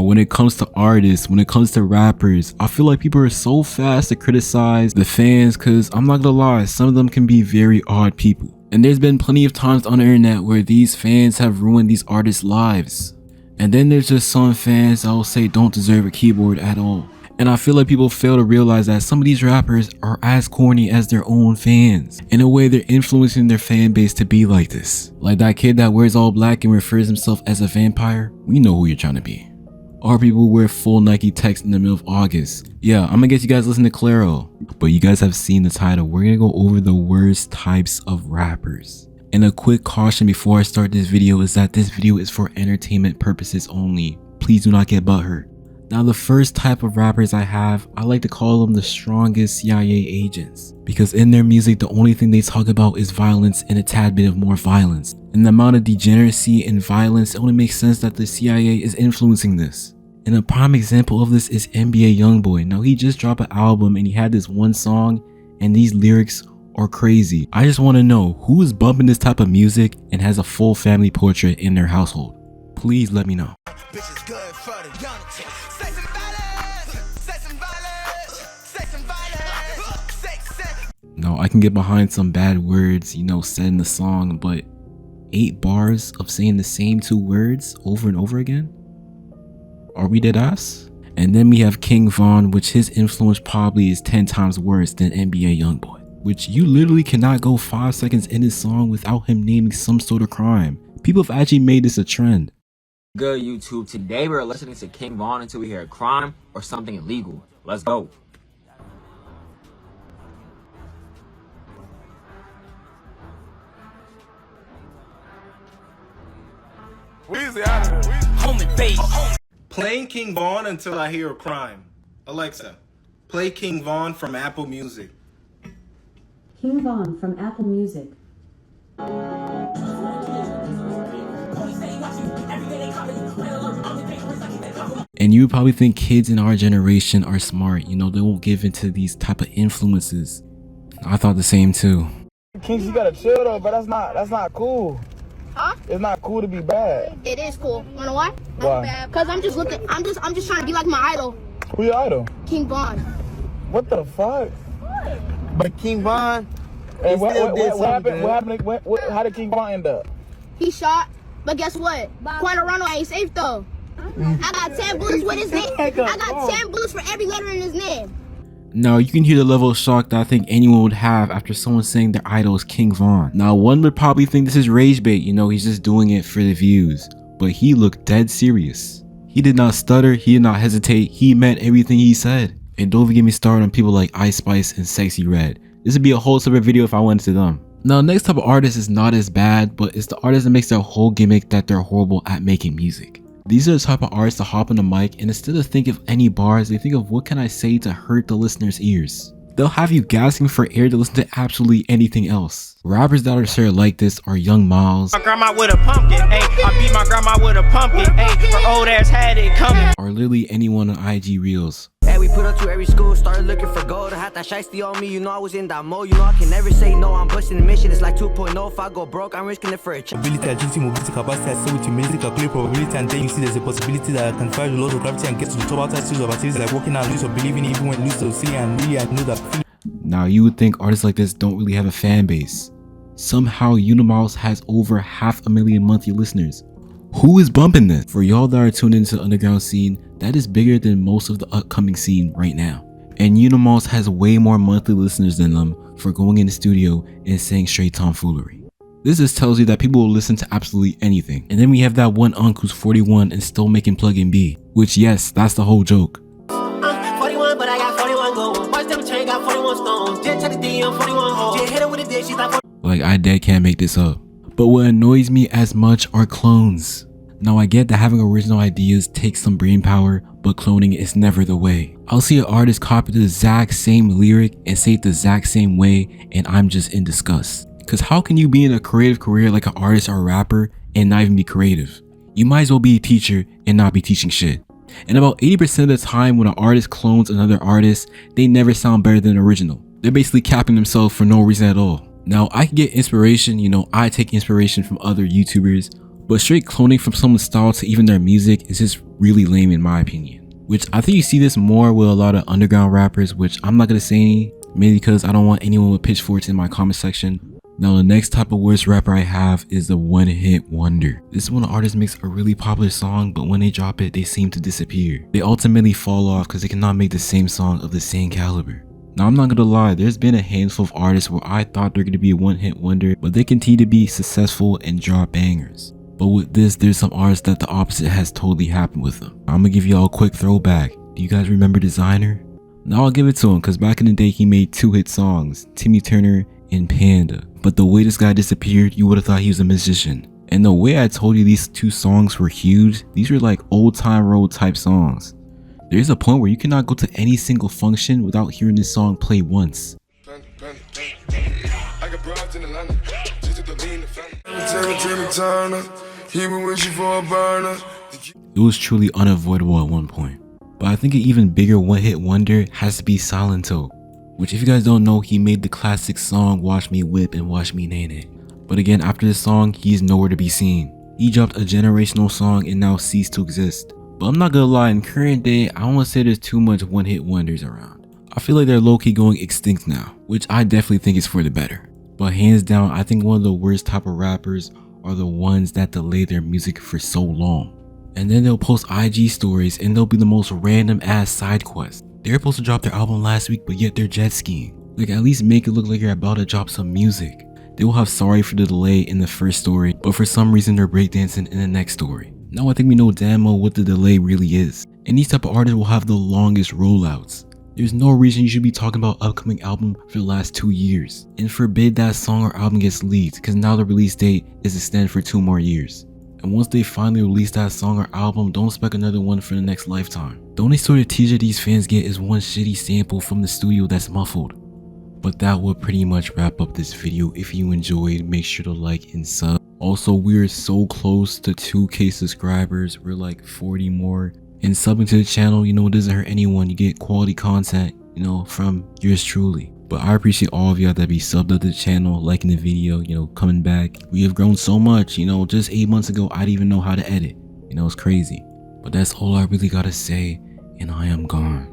when it comes to artists, when it comes to rappers, I feel like people are so fast to criticize the fans, cause I'm not gonna lie, some of them can be very odd people. And there's been plenty of times on the internet where these fans have ruined these artists' lives. And then there's just some fans that will say don't deserve a keyboard at all. And I feel like people fail to realize that some of these rappers are as corny as their own fans. In a way, they're influencing their fan base to be like this. Like that kid that wears all black and refers himself as a vampire. We know who you're trying to be. Or people who wear full Nike Techs in the middle of August. Yeah, I'm gonna get you guys listen to Claro. But you guys have seen the title. We're gonna go over the worst types of rappers. And a quick caution before I start this video is that this video is for entertainment purposes only. Please do not get butthurt. Now the first type of rappers I like to call them the strongest CIA agents. Because in their music, the only thing they talk about is violence and a tad bit of more violence. And the amount of degeneracy and violence, it only makes sense that the CIA is influencing this. And a prime example of this is NBA Youngboy. Now he just dropped an album and he had this one song and these lyrics are crazy. I just want to know who is bumping this type of music and has a full family portrait in their household. Please let me know. Now I can get behind some bad words, said in the song, but 8 bars of saying the same 2 words over and over again? Are we dead ass? And then we have King Von, which his influence probably is 10 times worse than NBA Youngboy. Which you literally cannot go 5 seconds in his song without him naming some sort of crime. People have actually made this a trend. Good YouTube, today we're listening to King Von until we hear a crime or something illegal. Let's go. Playing King Von until I hear a crime. Alexa, play King Von from Apple Music. King Von from Apple Music. And you probably think kids in our generation are smart, they won't give into these type of influences. I thought the same too. Kings, you gotta chill though, but that's not cool. Huh? It's not cool to be bad. It is cool. You know why? Why? Because I'm just trying to be like my idol. Who your idol? King Von. What the fuck? But King Von, hey, what happened? How did King Von end up? He shot, but guess what? Quinterano ain't safe though. I got 10 bullets with his name. I got 10 bullets for every letter in his name. Now you can hear the level of shock that I think anyone would have after someone saying their idol is King Von. Now one would probably think this is rage bait, he's just doing it for the views. But he looked dead serious. He did not stutter, he did not hesitate, he meant everything he said. And don't even get me started on people like Ice Spice and Sexy Red. This would be a whole separate video if I went to them. Now next type of artist is not as bad, but it's the artist that makes their whole gimmick that they're horrible at making music. These are the type of artists to hop on the mic and instead of think of any bars, they think of what can I say to hurt the listener's ears. They'll have you gasping for air to listen to absolutely anything else. Rappers that are sort of like this are Young Miles. My grandma with a pumpkin, ayy. I beat my grandma with a pumpkin, ayy. Her old ass had it coming. Or literally anyone on IG Reels. Hey, we put up to every school, started looking for gold. I had that shiesty on me, I was in that mode. I can never say no, I'm busting the mission. It's like 2.0, if I go broke, I'm risking it for a check. Ability, agility, mobility, capacity, I say with humility, calculate probability, and then you see there's a possibility that I can find the laws of gravity and get to the top outside series of activities like walking out, lose or believing even when lose to see and really I know that. Now you would think artists like this don't really have a fan base. Somehow Unimiles has over 500,000 monthly listeners. Who is bumping this? For y'all that are tuned into the underground scene, that is bigger than most of the upcoming scene right now. And Unimiles has way more monthly listeners than them for going in the studio and saying straight tomfoolery. This just tells you that people will listen to absolutely anything. And then we have that one uncle who's 41 and still making Plugin B, which yes, that's the whole joke. 41, but I got 41 gold. Watch them chain, got 41 stones. Just check the DM, 41 hoes. Just hit her with a dick, she's like. Like I dead can't make this up. But what annoys me as much are clones. Now I get that having original ideas takes some brain power, but cloning is never the way. I'll see an artist copy the exact same lyric and say it the exact same way and I'm just in disgust. Cause how can you be in a creative career like an artist or a rapper and not even be creative? You might as well be a teacher and not be teaching shit. And about 80% of the time when an artist clones another artist, they never sound better than the original. They're basically capping themselves for no reason at all. Now I can get inspiration, I take inspiration from other YouTubers, But straight cloning from someone's style to even their music is just really lame in my opinion. Which I think you see this more with a lot of underground rappers, which I'm not gonna say any, mainly because I don't want anyone with pitchforks in my comment section. Now the next type of worst rapper I have is the one-hit wonder. This is when an artist makes a really popular song, but when they drop it, they seem to disappear. They ultimately fall off because they cannot make the same song of the same caliber. Now I'm not gonna lie, there's been a handful of artists where I thought they're gonna be a one-hit wonder, but they continue to be successful and drop bangers. But with this, there's some artists that the opposite has totally happened with them. I'm gonna give y'all a quick throwback. Do you guys remember Designer? Now I'll give it to him because back in the day he made 2 hit songs, Timmy Turner and Panda. But the way this guy disappeared, you would have thought he was a musician. And the way I told you these 2 songs were huge, these were like old time road type songs. There's a point where you cannot go to any single function without hearing this song play once. It was truly unavoidable at one point. But I think an even bigger one-hit wonder has to be Silento, which if you guys don't know, he made the classic song Watch Me Whip and Watch Me Nene. But again, after this song, he's nowhere to be seen. He dropped a generational song and now ceased to exist. But I'm not gonna lie, in current day, I don't want to say there's too much one-hit wonders around. I feel like they're low-key going extinct now, which I definitely think is for the better. But hands down, I think one of the worst type of rappers are the ones that delay their music for so long. And then they'll post IG stories and they'll be the most random ass side quests. They're supposed to drop their album last week, but yet they're jet skiing. Like, at least make it look like you're about to drop some music. They will have sorry for the delay in the first story, but for some reason they're breakdancing in the next story. Now I think we know damn well what the delay really is. And these type of artists will have the longest rollouts. There's no reason you should be talking about upcoming album for the last 2 years. And forbid that song or album gets leaked, because now the release date is extended for 2 more years. And once they finally release that song or album, don't expect another one for the next lifetime. The only sort of teaser these fans get is one shitty sample from the studio that's muffled. But that will pretty much wrap up this video. If you enjoyed, make sure to like and sub. Also, we're so close to 2K subscribers. We're like 40 more. And subbing to the channel, you know, it doesn't hurt anyone. You get quality content, you know, from yours truly. But I appreciate all of y'all that be subbed to the channel, liking the video, you know, coming back. We have grown so much, you know, just 8 months ago, I didn't even know how to edit. You know, it's crazy. But that's all I really gotta say, and I am gone.